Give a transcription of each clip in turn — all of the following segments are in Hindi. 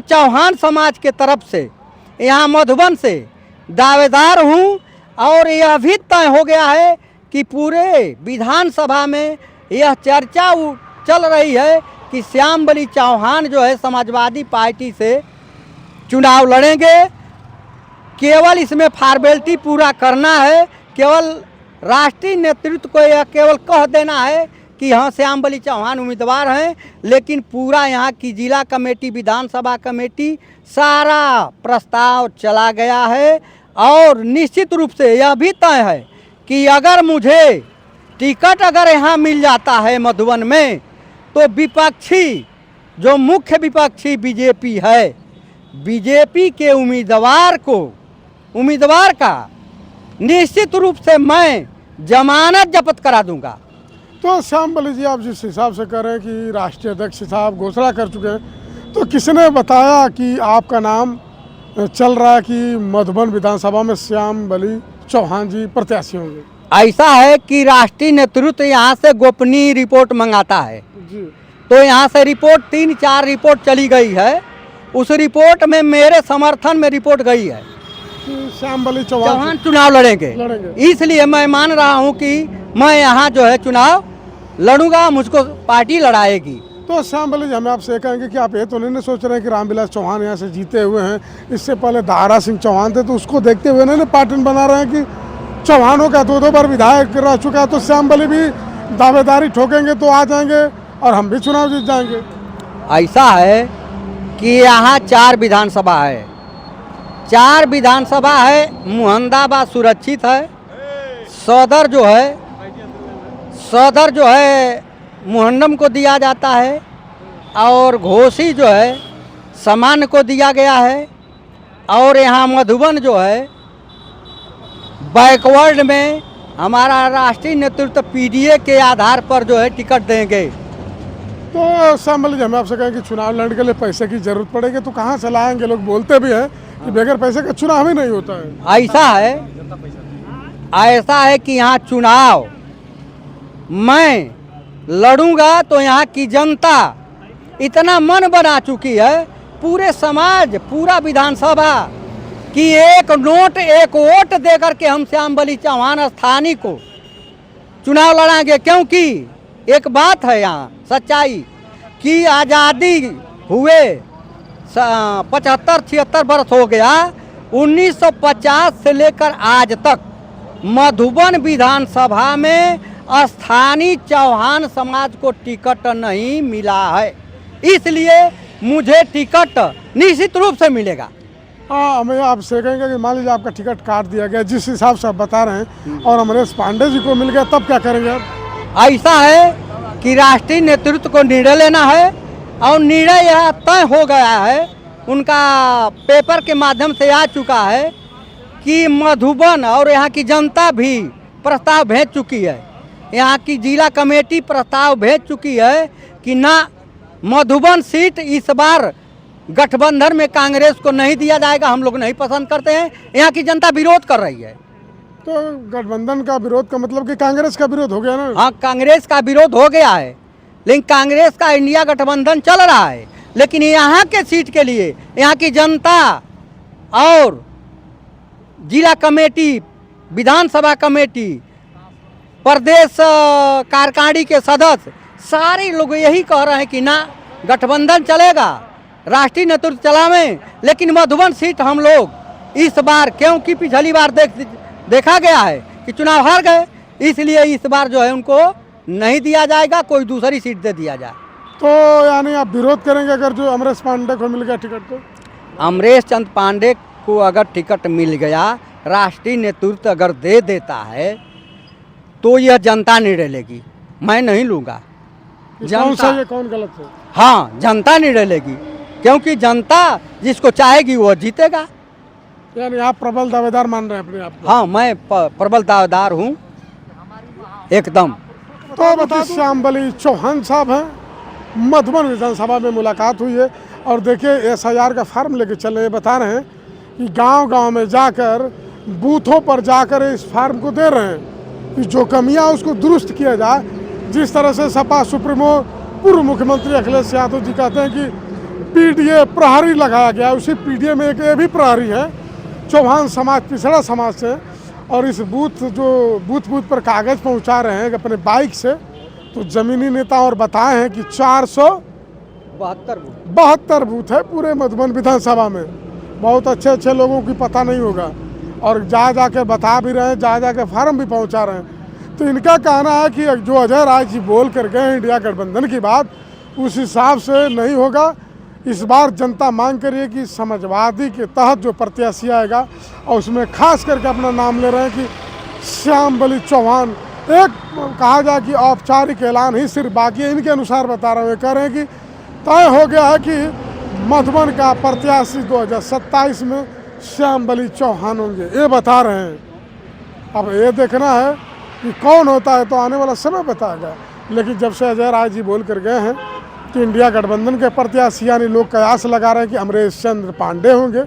चौहान समाज के तरफ से यहाँ मधुबन से दावेदार हूँ और यह भी तय हो गया है कि पूरे विधानसभा में यह चर्चा चल रही है कि श्याम बली चौहान जो है समाजवादी पार्टी से चुनाव लड़ेंगे। केवल इसमें फॉर्मेलिटी पूरा करना है, केवल राष्ट्रीय नेतृत्व को यह केवल कह देना है कि हाँ श्याम बली चौहान उम्मीदवार हैं, लेकिन पूरा यहाँ की जिला कमेटी, विधानसभा कमेटी, सारा प्रस्ताव चला गया है। और निश्चित रूप से यह भी तय है कि अगर मुझे टिकट अगर यहाँ मिल जाता है मधुबन में, तो विपक्षी जो मुख्य विपक्षी बीजेपी है, बीजेपी के उम्मीदवार का निश्चित रूप से मैं जमानत जब्त करा दूंगा। तो श्याम बली जी, आप जिस हिसाब से कह रहे हैं कि राष्ट्रीय अध्यक्ष साहब घोषणा कर चुके हैं, तो किसने बताया कि आपका नाम चल रहा है कि मधुबन विधानसभा में श्याम बली चौहान जी प्रत्याशी होंगे? ऐसा है कि राष्ट्रीय नेतृत्व यहाँ से गोपनीय रिपोर्ट मंगाता है जी। तो यहाँ से रिपोर्ट 3-4 रिपोर्ट चली गई है। उस रिपोर्ट में मेरे समर्थन में रिपोर्ट गई है कि श्याम बली चौहान चुनाव लड़ेंगे। इसलिए मैं मान रहा हूँ कि मैं यहाँ जो है चुनाव लड़ूंगा, मुझको पार्टी लड़ाएगी। तो श्याम बली जी, हमें आपसे ये कहेंगे कि आप ये तो नहीं सोच रहे हैं कि रामविलास चौहान यहाँ से जीते हुए हैं, इससे पहले दारा सिंह चौहान थे, तो उसको देखते हुए नहीं पार्टी बना रहे हैं कि चौहानों का 2 बार विधायक रह चुका है, तो श्याम बली भी दावेदारी ठोकेंगे तो आ जाएंगे और हम भी चुनाव जीत जाएंगे? ऐसा है कि यहाँ 4 विधानसभा है, 4 विधानसभा है। मुहंदाबाद सुरक्षित है, सदर जो है मुहन्नम को दिया जाता है, और घोसी जो है सामान्य को दिया गया है, और यहाँ मधुबन जो है बैकवर्ड में हमारा राष्ट्रीय नेतृत्व पीडीए के आधार पर जो है टिकट देंगे। तो श्याम बली जी, हमें आपसे कहें कि चुनाव लड़ने के लिए पैसे की जरूरत पड़ेगी तो कहाँ से लाएंगे? लोग बोलते भी हैं कि बगैर पैसे का चुनाव ही नहीं होता है। ऐसा है कि यहाँ चुनाव मैं लड़ूंगा तो यहाँ की जनता इतना मन बना चुकी है, पूरे समाज, पूरा विधानसभा कि एक नोट एक वोट दे करके हम श्याम बली चौहान स्थानीय को चुनाव लड़ाएंगे। क्योंकि एक बात है यहाँ सच्चाई कि आज़ादी हुए 75-76 वर्ष हो गया, 1950 से लेकर आज तक मधुबन विधानसभा में स्थानीय चौहान समाज को टिकट नहीं मिला है, इसलिए मुझे टिकट निश्चित रूप से मिलेगा। हाँ, हमें आपसे कहेंगे कि मान लीजिए आपका टिकट काट दिया गया जिस हिसाब से आप बता रहे हैं, और अमरेश पांडे जी को मिल गया, तब क्या करेंगे आप? ऐसा है कि राष्ट्रीय नेतृत्व को निर्णय लेना है, और निर्णय यह तय हो गया है, उनका पेपर के माध्यम से आ चुका है कि मधुबन और यहाँ की जनता भी प्रस्ताव भेज चुकी है, यहाँ की जिला कमेटी प्रस्ताव भेज चुकी है कि ना मधुबन सीट इस बार गठबंधन में कांग्रेस को नहीं दिया जाएगा, हम लोग नहीं पसंद करते हैं। यहाँ की जनता विरोध कर रही है। तो गठबंधन का विरोध का मतलब कि कांग्रेस का विरोध हो गया ना? हाँ, कांग्रेस का विरोध हो गया है, लेकिन कांग्रेस का इंडिया गठबंधन चल रहा है, लेकिन यहाँ के सीट के लिए यहाँ की जनता और जिला कमेटी, विधानसभा कमेटी, प्रदेश कार्यकारिणी के सदस्य सारे लोग यही कह रहे हैं कि ना गठबंधन चलेगा, राष्ट्रीय नेतृत्व चलावें, लेकिन मधुबन सीट हम लोग इस बार, क्योंकि पिछली बार देखा गया है कि चुनाव हार गए, इसलिए इस बार जो है उनको नहीं दिया जाएगा, कोई दूसरी सीट दे दिया जाए। तो यानी आप विरोध करेंगे अगर जो अमरेश पांडे को मिल गया टिकट? तो अमरेश चंद पांडे को अगर टिकट मिल गया, राष्ट्रीय नेतृत्व अगर दे देता है, तो यह जनता निर्णय लेगी, मैं नहीं लूँगा। कौन सही है कौन गलत है? हाँ, जनता निर्णय लेगी, क्योंकि जनता जिसको चाहेगी वो जीतेगा। यानी आप प्रबल दावेदार मान रहे हैं अपने आप को? हाँ, मैं प्रबल दावेदार हूँ एकदम। तो बता, श्याम बली चौहान साहब हैं, मधुबन विधानसभा में मुलाकात हुई है, और देखिए SIR का फार्म लेके चले, ये बता रहे हैं कि गांव-गांव में जाकर, बूथों पर जाकर इस फार्म को दे रहे हैं कि जो कमियां उसको दुरुस्त किया जाए। जिस तरह से सपा सुप्रीमो पूर्व मुख्यमंत्री अखिलेश यादव जी कहते हैं कि पीडीए प्रहरी लगाया गया। उसी पीडीए में एक ये भी प्रहरी है, चौहान समाज, पिछड़ा समाज से, और इस बूथ पर कागज़ पहुंचा रहे हैं अपने बाइक से। तो ज़मीनी नेता और बताए हैं कि 472 बूथ है पूरे मधुबन विधानसभा में। बहुत अच्छे अच्छे लोगों की पता नहीं होगा, और जा के बता भी रहे हैं, जा के फार्म भी पहुंचा रहे हैं। तो इनका कहना है कि जो अजय राय जी बोल कर गए इंडिया गठबंधन की बात, उस हिसाब से नहीं होगा। इस बार जनता मांग कर रही है कि समाजवादी के तहत जो प्रत्याशी आएगा, और उसमें खास करके अपना नाम ले रहे हैं कि श्याम बलि चौहान। एक कहा जाए कि औपचारिक ऐलान ही सिर्फ बाकी है, इनके अनुसार बता रहे हैं, कह रहे हैं कि तय हो गया है कि मधुबन का प्रत्याशी 2027 में श्याम बलि चौहान होंगे, ये बता रहे हैं। अब ये देखना है कि कौन होता है, तो आने वाला समय बताएगा। लेकिन जब से अजय राय जी बोल कर गए हैं कि इंडिया गठबंधन के प्रत्याशी, यानी लोग कयास लगा रहे हैं कि अमरेश चंद्र पांडे होंगे,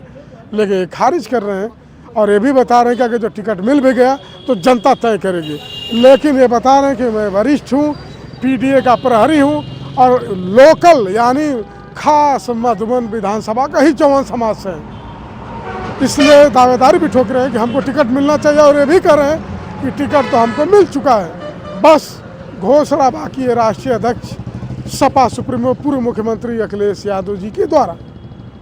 लेकिन ये खारिज कर रहे हैं। और ये भी बता रहे हैं कि अगर जो टिकट मिल भी गया तो जनता तय करेगी। लेकिन ये बता रहे हैं कि मैं वरिष्ठ हूँ, पीडीए का प्रहरी हूँ, और लोकल यानी खास मधुबन विधानसभा का ही चौहान समाज से है, इसलिए दावेदारी भी ठोक रहे हैं कि हमको टिकट मिलना चाहिए। और ये भी कह रहे हैं कि टिकट तो हमको मिल चुका है, बस घोषणा बाकी है राष्ट्रीय अध्यक्ष सपा सुप्रीमो पूर्व मुख्यमंत्री अखिलेश यादव जी के द्वारा।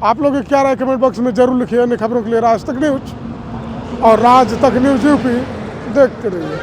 आप लोग क्या राय कमेंट बॉक्स में जरूर लिखिए। अन्य खबरों के लिए राज तक न्यूज और राज तक न्यूज यूपी देखते रहिए।